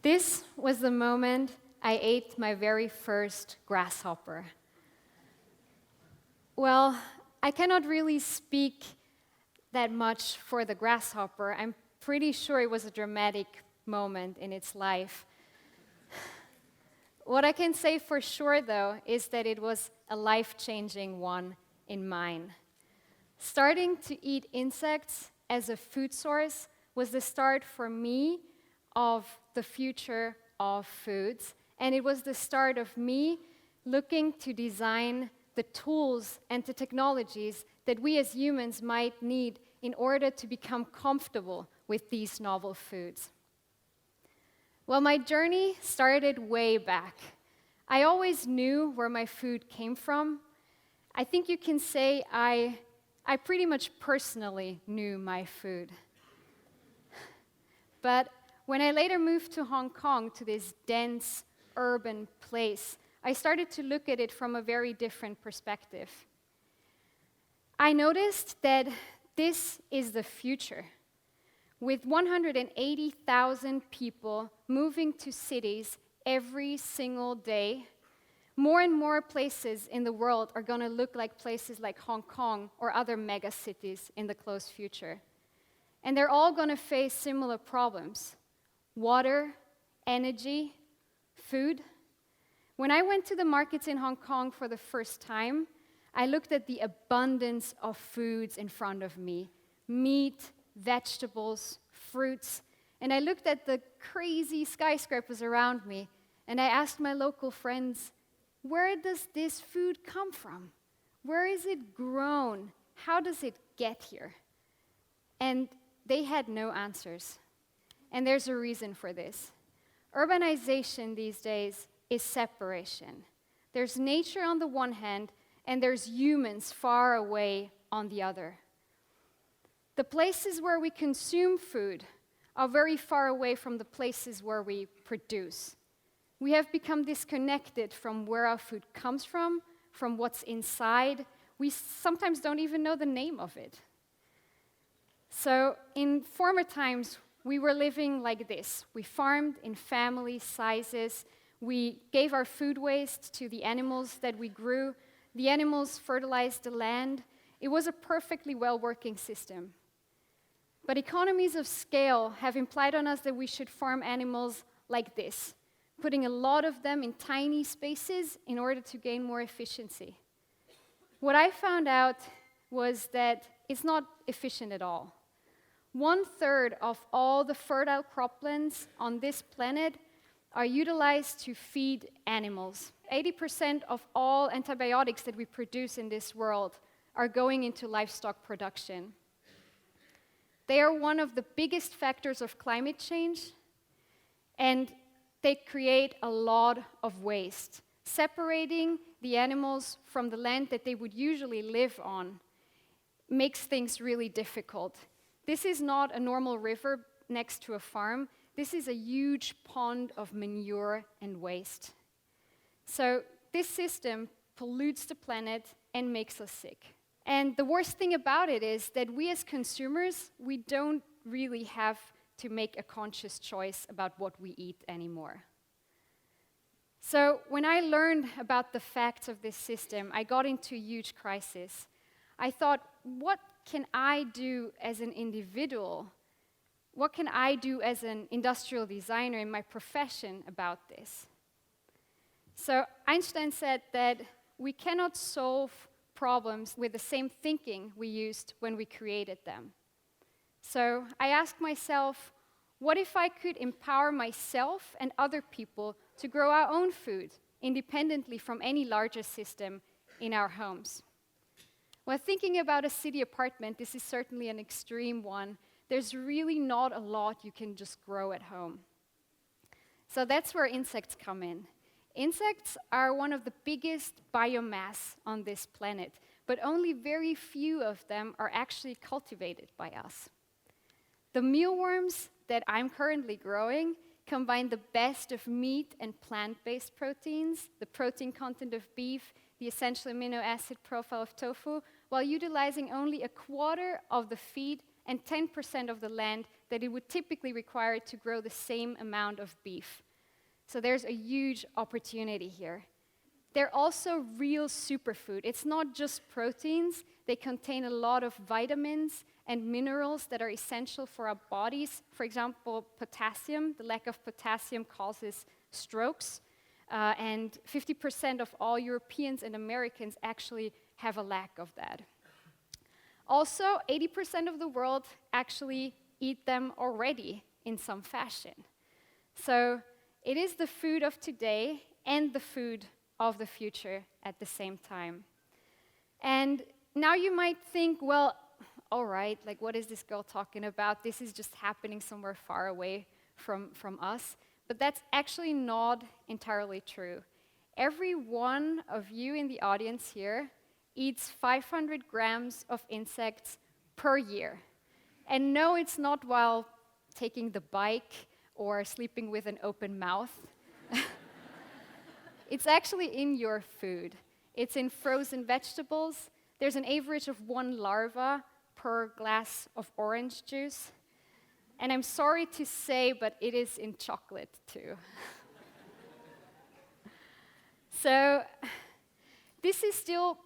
This was the moment I ate my very first grasshopper. Well, I cannot really speak that much for the grasshopper. I'm pretty sure it was a dramatic moment in its life. What I can say for sure, though, is that it was a life-changing one in mine. Starting to eat insects as a food source was the start for me of the future of foods, and it was the start of me looking to design the tools and the technologies that we as humans might need in order to become comfortable with these novel foods. Well, my journey started way back. I always knew where my food came from. I think you can say I pretty much personally knew my food. But when I later moved to Hong Kong, to this dense urban place, I started to look at it from a very different perspective. I noticed that this is the future. With 180,000 people moving to cities every single day, more and more places in the world are going to look like places like Hong Kong or other mega cities in the close future. And they're all going to face similar problems: water, energy, food. When I went to the markets in Hong Kong for the first time, I looked at the abundance of foods in front of me: meat, vegetables, fruits. And I looked at the crazy skyscrapers around me, and I asked my local friends, where does this food come from? Where is it grown? How does it get here? And they had no answers. And there's a reason for this. Urbanization these days is separation. There's nature on the one hand, and there's humans far away on the other. The places where we consume food are very far away from the places where we produce. We have become disconnected from where our food comes from what's inside. We sometimes don't even know the name of it. So in former times, we were living like this. We farmed in family sizes. We gave our food waste to the animals that we grew. The animals fertilized the land. It was a perfectly well-working system. But economies of scale have implied on us that we should farm animals like this, putting a lot of them in tiny spaces in order to gain more efficiency. What I found out was that it's not efficient at all. 1/3 of all the fertile croplands on this planet are utilized to feed animals. 80% of all antibiotics that we produce in this world are going into livestock production. They are one of the biggest factors of climate change, and they create a lot of waste. Separating the animals from the land that they would usually live on makes things really difficult. This is not a normal river next to a farm. This is a huge pond of manure and waste. So this system pollutes the planet and makes us sick. And the worst thing about it is that we as consumers, we don't really have to make a conscious choice about what we eat anymore. So when I learned about the facts of this system, I got into a huge crisis. I thought, what can I do as an individual? What can I do as an industrial designer in my profession about this? So Einstein said that we cannot solve problems with the same thinking we used when we created them. So I asked myself, what if I could empower myself and other people to grow our own food independently from any larger system in our homes? Well, thinking about a city apartment, this is certainly an extreme one. There's really not a lot you can just grow at home. So that's where insects come in. Insects are one of the biggest biomass on this planet, but only very few of them are actually cultivated by us. The mealworms that I'm currently growing combine the best of meat and plant-based proteins, the protein content of beef, the essential amino acid profile of tofu, while utilizing only 1/4 of the feed and 10% of the land that it would typically require to grow the same amount of beef. So there's a huge opportunity here. They're also real superfood. It's not just proteins. They contain a lot of vitamins and minerals that are essential for our bodies. For example, potassium. The lack of potassium causes strokes. And 50% of all Europeans and Americans actually have a lack of that. Also, 80% of the world actually eat them already in some fashion. So it is the food of today and the food of the future at the same time. And now you might think, well, all right, like what is this girl talking about? This is just happening somewhere far away from us. But that's actually not entirely true. Every one of you in the audience here eats 500 grams of insects per year. And no, it's not while taking the bike or sleeping with an open mouth. It's actually in your food. It's in frozen vegetables. There's an average of 1 larva per glass of orange juice. And I'm sorry to say, but it is in chocolate too. So this is still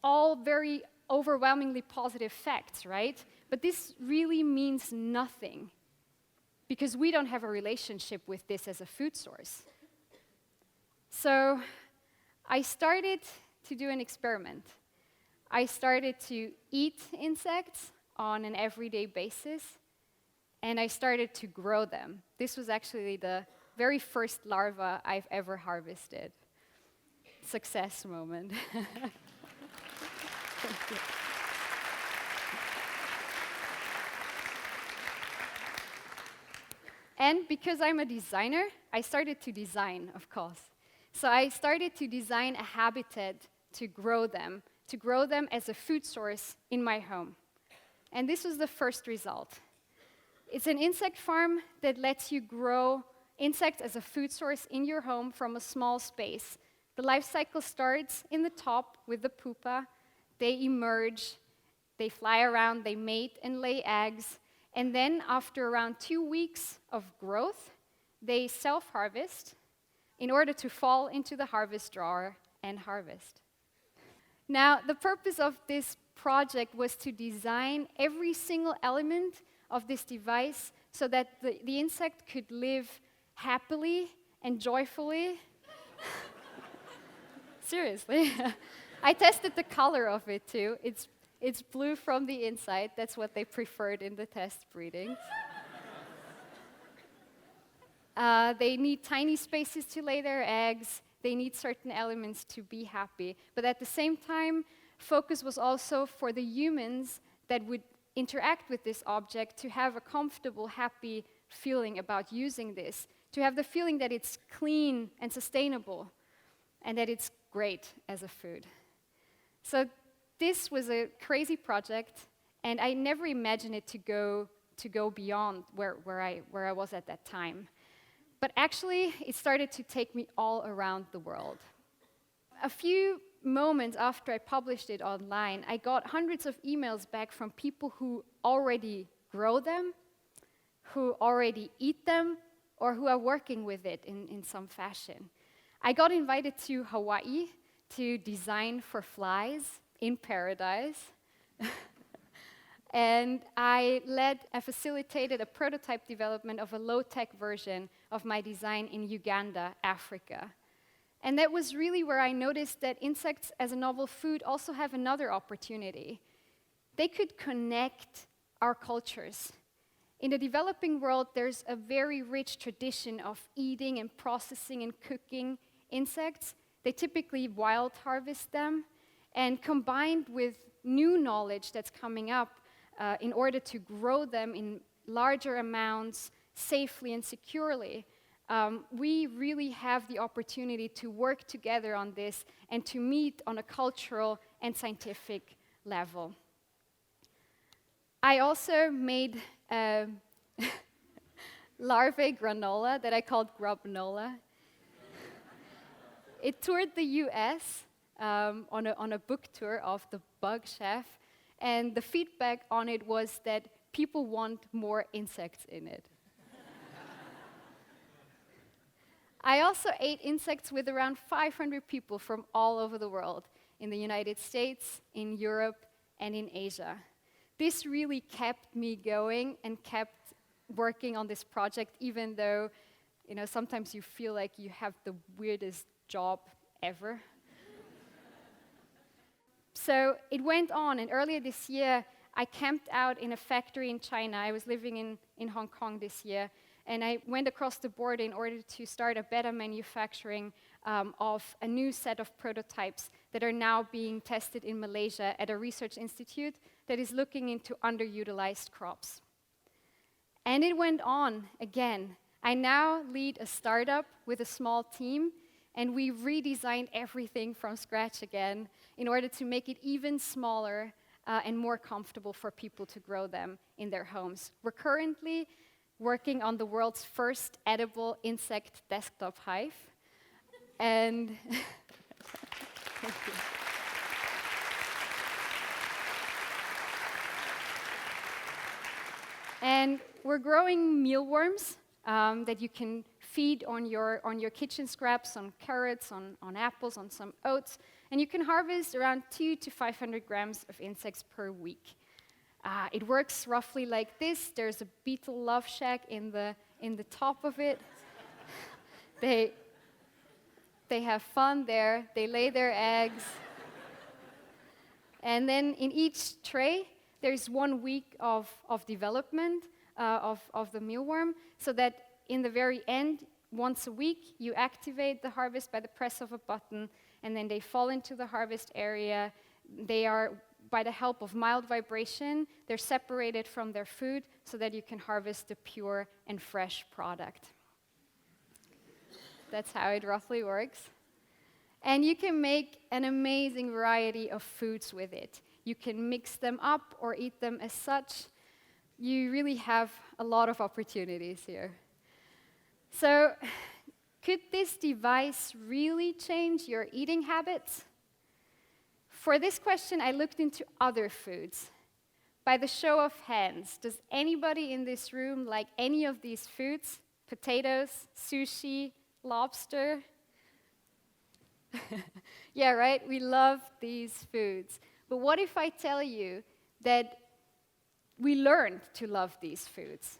all very overwhelmingly positive facts, right? But this really means nothing because we don't have a relationship with this as a food source. So I started to do an experiment. I started to eat insects on an everyday basis, and I started to grow them. This was actually the very first larva I've ever harvested. Success moment. Thank you. And because I'm a designer, I started to design, of course. So I started to design a habitat to grow them as a food source in my home. And this was the first result. It's an insect farm that lets you grow insects as a food source in your home from a small space. The life cycle starts in the top with the pupa. They emerge, they fly around, they mate and lay eggs. And then after around 2 weeks of growth, they self-harvest in order to fall into the harvest drawer and harvest. Now, the purpose of this project was to design every single element of this device so that the insect could live happily and joyfully. Seriously. I tested the color of it too. It's blue from the inside. That's what they preferred in the test breedings. They need tiny spaces to lay their eggs. They need certain elements to be happy. But at the same time, focus was also for the humans that would interact with this object to have a comfortable, happy feeling about using this, to have the feeling that it's clean and sustainable, and that it's great as a food. So this was a crazy project, and I never imagined it to go beyond where I was at that time. But actually, it started to take me all around the world. A few moments after I published it online, I got hundreds of emails back from people who already grow them, who already eat them, or who are working with it in some fashion. I got invited to Hawaii to design for flies in paradise. And I facilitated a prototype development of a low-tech version of my design in Uganda, Africa. And that was really where I noticed that insects as a novel food also have another opportunity. They could connect our cultures. In the developing world, there's a very rich tradition of eating and processing and cooking insects. They typically wild harvest them. And combined with new knowledge that's coming up, in order to grow them in larger amounts, safely and securely, we really have the opportunity to work together on this and to meet on a cultural and scientific level. I also made larvae granola that I called grubnola. It toured the US on a book tour of the Bug Chef. And the feedback on it was that people want more insects in it. I also ate insects with around 500 people from all over the world, in the United States, in Europe, and in Asia. This really kept me going and kept working on this project, even though, sometimes you feel like you have the weirdest job ever. So it went on, and earlier this year, I camped out in a factory in China. I was living in Hong Kong this year, and I went across the border in order to start a beta manufacturing of a new set of prototypes that are now being tested in Malaysia at a research institute that is looking into underutilized crops. And it went on again. I now lead a startup with a small team, and we redesigned everything from scratch again in order to make it even smaller and more comfortable for people to grow them in their homes. We're currently working on the world's first edible insect desktop hive. And thank you. And we're growing mealworms that you can feed on your kitchen scraps, on carrots, on apples, on some oats. And you can harvest around 200 to 500 grams of insects per week. It works roughly like this. There's a beetle love shack in the top of it. They have fun there. They lay their eggs. And then in each tray, there's 1 week of development of the mealworm, so that in the very end, once a week, you activate the harvest by the press of a button, and then they fall into the harvest area. They are, by the help of mild vibration, they're separated from their food so that you can harvest the pure and fresh product. That's how it roughly works. And you can make an amazing variety of foods with it. You can mix them up or eat them as such. You really have a lot of opportunities here. So, could this device really change your eating habits? For this question, I looked into other foods. By the show of hands, does anybody in this room like any of these foods? Potatoes, sushi, lobster? Yeah, right? We love these foods. But what if I tell you that we learned to love these foods?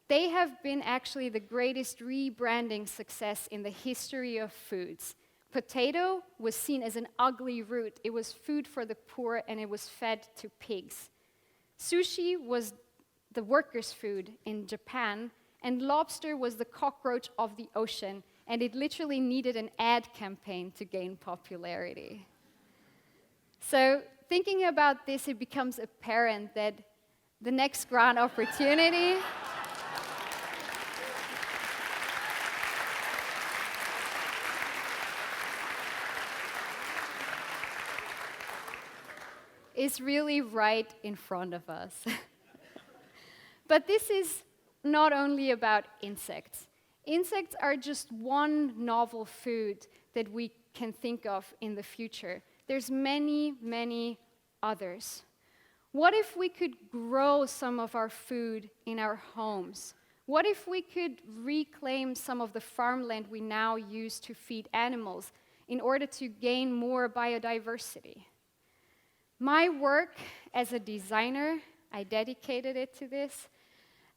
They have been actually the greatest rebranding success in the history of foods. Potato was seen as an ugly root. It was food for the poor, and it was fed to pigs. Sushi was the workers' food in Japan, and lobster was the cockroach of the ocean, and it literally needed an ad campaign to gain popularity. So, thinking about this, it becomes apparent that the next grand opportunity is really right in front of us. But this is not only about insects. Insects are just one novel food that we can think of in the future. There's many, many others. What if we could grow some of our food in our homes? What if we could reclaim some of the farmland we now use to feed animals in order to gain more biodiversity? My work as a designer, I dedicated it to this,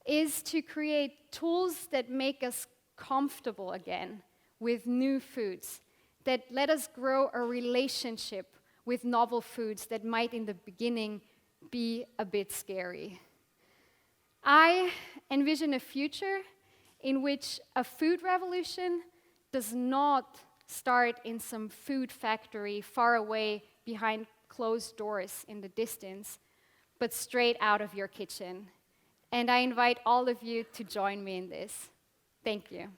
is to create tools that make us comfortable again with new foods, that let us grow a relationship with novel foods that might in the beginning be a bit scary. I envision a future in which a food revolution does not start in some food factory far away behind closed doors in the distance, but straight out of your kitchen. And I invite all of you to join me in this. Thank you.